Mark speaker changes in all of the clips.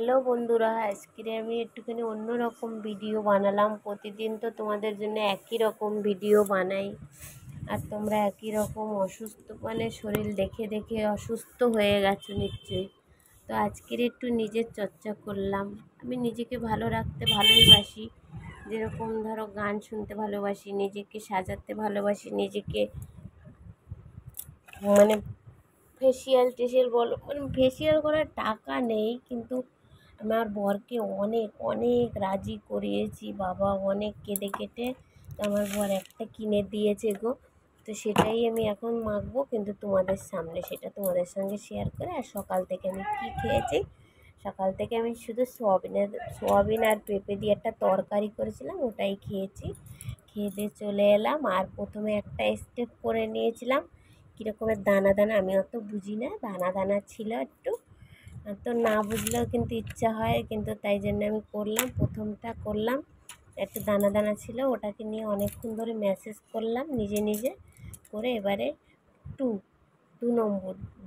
Speaker 1: Hello বন্ধুরা, আজকে আমি একটুখানি অন্যরকম ভিডিও বানালাম। প্রতিদিন তো তোমাদের জন্য একই রকম ভিডিও বানাই, আর তোমরা একই রকম অসুস্থ শরীর দেখে দেখে অসুস্থ হয়ে গেছো নিশ্চয়ই। তো আজকের একটু নিজের চর্চা করলাম। আমি নিজেকে ভালো রাখতে ভালোই বাসি, যেরকম ধরো গান শুনতে ভালোবাসি, নিজেকে সাজাতে ভালোবাসি, নিজেকে মানে ফেসিয়াল টেসিয়াল বলো, ফেসিয়াল করার টাকা নেই, কিন্তু আমার বরকে অনেক অনেক রাজি করিয়েছি বাবা, অনেক কেঁদে কেটে আমার বর একটা কিনে দিয়েছে গো। তো সেটাই আমি এখন মাখবো, কিন্তু তোমাদের সামনে সেটা তোমাদের সঙ্গে শেয়ার করে। আর সকাল থেকে আমি কী খেয়েছি, সকাল থেকে আমি শুধু সোয়াবিন আর পেঁপে দিয়ে একটা তরকারি করেছিলাম, ওটাই খেয়েছি। খেয়ে দিয়ে চলে এলাম, আর প্রথমে একটা স্টেপ করে নিয়েছিলাম কীরকমের দানা দানা, আমি অত বুঝি না, দানা দানা ছিল একটু। তো না বুঝলেও কিন্তু ইচ্ছা হয়, কিন্তু তাই জন্য আমি করলাম। প্রথমটা করলাম, একটু দানা দানা ছিল, ওটাকে নিয়ে অনেকক্ষণ ধরে ম্যাসেজ করলাম নিজে নিজে করে। এবারে টু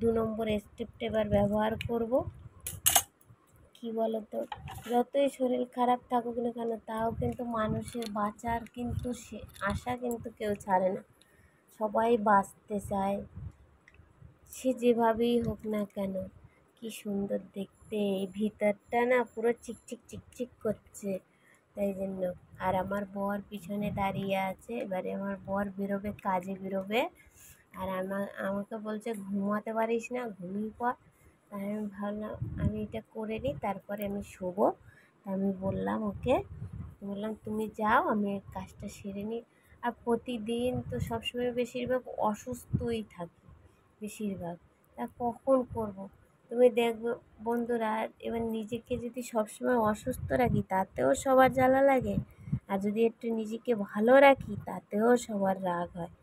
Speaker 1: দু নম্বর স্টেপটা এবার ব্যবহার করব। কি বলো তো, যতই শরীর খারাপ থাকুক না কেন, তাও কিন্তু মানুষের বাঁচার কিন্তু সে আশা কিন্তু কেউ ছাড়ে না, সবাই বাঁচতে চায়, সে যেভাবেই হোক না কেন। কি সুন্দর দেখতে, এই ভিতরটা না পুরো চিকচিক চিকচিক করছে, তাই জন্য। আর আমার বর পিছনে দাঁড়িয়ে আছে, এবারে আমার বর বেরোবে, কাজে বেরোবে, আর আমাকে বলছে ঘুমাতে পারিস না, ঘুমিয়ে পর। তাই আমি ভাবলাম আমি এটা করে নিই, তারপরে আমি শোবো। তা আমি বললাম ওকে, বললাম তুমি যাও, আমি কাজটা সেরে নিই। আর প্রতিদিন তো সবসময় বেশিরভাগ অসুস্থই থাকি, বেশিরভাগ। তা কখন করব? তুমি দেখবে বন্ধুরা, এবার নিজেকে যদি সবসময় অসুস্থ রাখি তাতেও সবার জ্বালা লাগে, আর যদি একটু নিজেকে ভালো রাখি তাতেও সবার রাগ হয়।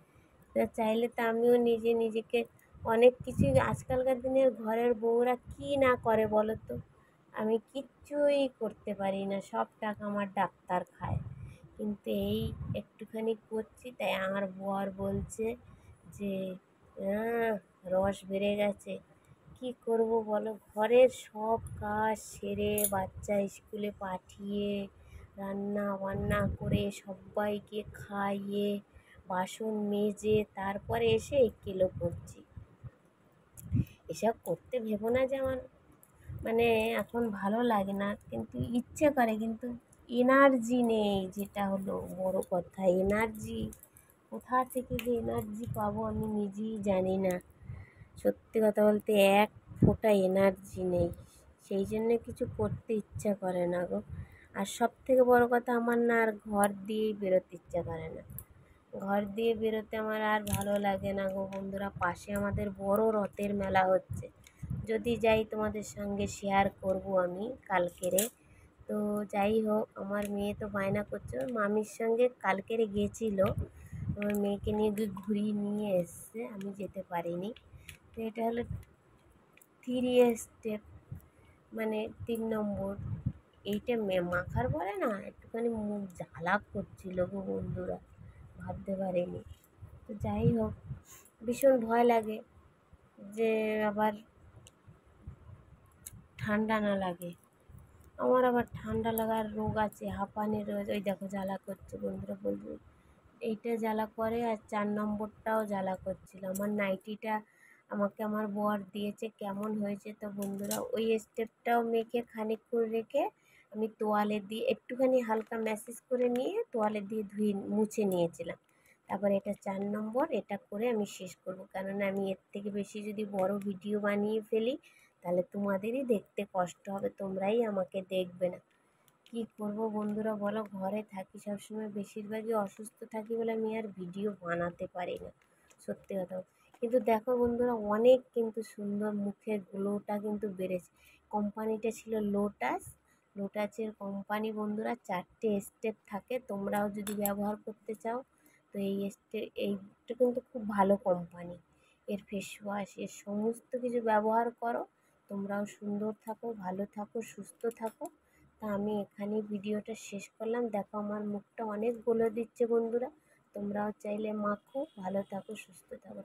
Speaker 1: তা চাইলে তো আমিও নিজেকে অনেক কিছুই, আজকালকার দিনের ঘরের বউরা কী না করে বলো তো, আমি কিচ্ছুই করতে পারি না, সব টাকা আমার ডাক্তার খায়। কিন্তু এই একটুখানি করছি, তাই আমার বর বলছে যে রস বেড়ে গেছে। কি করব বলো, ঘরের সব কাজ সেরে বাচ্চা স্কুলে পাঠিয়ে রান্না বান্না করে সবাইকে খাইয়ে বাসন মেজে তারপরে এসে এগুলো করছি। এসব করতে ভেবো না যে আমার এখন ভালো লাগে না, কিন্তু ইচ্ছে করে, কিন্তু এনার্জি নেই, যেটা হলো বড় কথা। এনার্জি কোথা থেকে যে এনার্জি পাবো আমি নিজেই জানি না। সত্যি কথা বলতে এক ফোঁটা এনার্জি নেই, সেই জন্য কিছু করতে ইচ্ছা করে না গো। আর সব থেকে বড় কথা, আমার না আর ঘর দিয়েই বেরোতে ইচ্ছা করে না, ঘর দিয়ে বেরোতে আমার আর ভালো লাগে না গো বন্ধুরা। পাশে আমাদের বড় রথের মেলা হচ্ছে, যদি যাই তোমাদের সঙ্গে শেয়ার করব আমি কালকেরে। তো যাই হোক, আমার মেয়ে তো বায়না করছে, ওর মামির সঙ্গে কালকেরে গিয়েছিল, আমার মেয়েকে নিয়ে গিয়ে ঘুরিয়ে নিয়ে এসছে, আমি যেতে পারিনি। তো এটা হলো 3 স্টেপ, 3 নম্বর। এইটা মাখার পরে না একটুখানি মুখ জ্বালা করছিল গো বন্ধুরা, ভাবতে পারিনি। তো যাই হোক, ভীষণ ভয় লাগে যে আবার ঠান্ডা না লাগে। আমার আবার ঠান্ডা লাগার রোগ আছে, হাঁপানির রোগ। ওই দেখো জ্বালা করছে বন্ধুরা, বলবো এইটা জ্বালা করে, আর 4 নম্বরটাও জ্বালা করছিল। আমার নাইটিটা আমাকে আমার বর দিয়েছে, কেমন হয়েছে তো বন্ধুরা, ওই স্টেপটাও মেখে খানিকক্ষণ রেখে আমি তোয়ালে দিয়ে একটুখানি হালকা ম্যাসেজ করে নিয়ে তোয়ালে দিয়ে ধুয়ে মুছে নিয়েছিলাম। তারপর এটা 4 নম্বর, এটা করে আমি শেষ করব, কেননা আমি এর থেকে বেশি যদি বড় ভিডিও বানিয়ে ফেলি তাহলে তোমাদেরই দেখতে কষ্ট হবে, তোমরাই আমাকে দেখবে না। কী করব বন্ধুরা বলো, ঘরে থাকি সবসময়, বেশিরভাগই অসুস্থ থাকি বলে আমি আর ভিডিও বানাতে পারি না, সত্যি কথা। কিন্তু দেখো বন্ধুরা, অনেক কিন্তু সুন্দর মুখের গ্লোটা কিন্তু বেড়েছে। কোম্পানিটা ছিল লোটাস, লোটাসের কোম্পানি বন্ধুরা। 4টে স্টেপ থাকে, তোমরাও যদি ব্যবহার করতে চাও তো এইটা কিন্তু খুব ভালো কোম্পানি। এর ফেস ওয়াশ, এর সমস্ত কিছু ব্যবহার করো, তোমরাও সুন্দর থাকো, ভালো থাকো, সুস্থ থাকো। তা আমি এখানেই ভিডিওটা শেষ করলাম। দেখো আমার মুখটা অনেক গ্লো দিচ্ছে বন্ধুরা, তোমরাও চাইলে মাখো, ভালো থাকো, সুস্থ থাকো।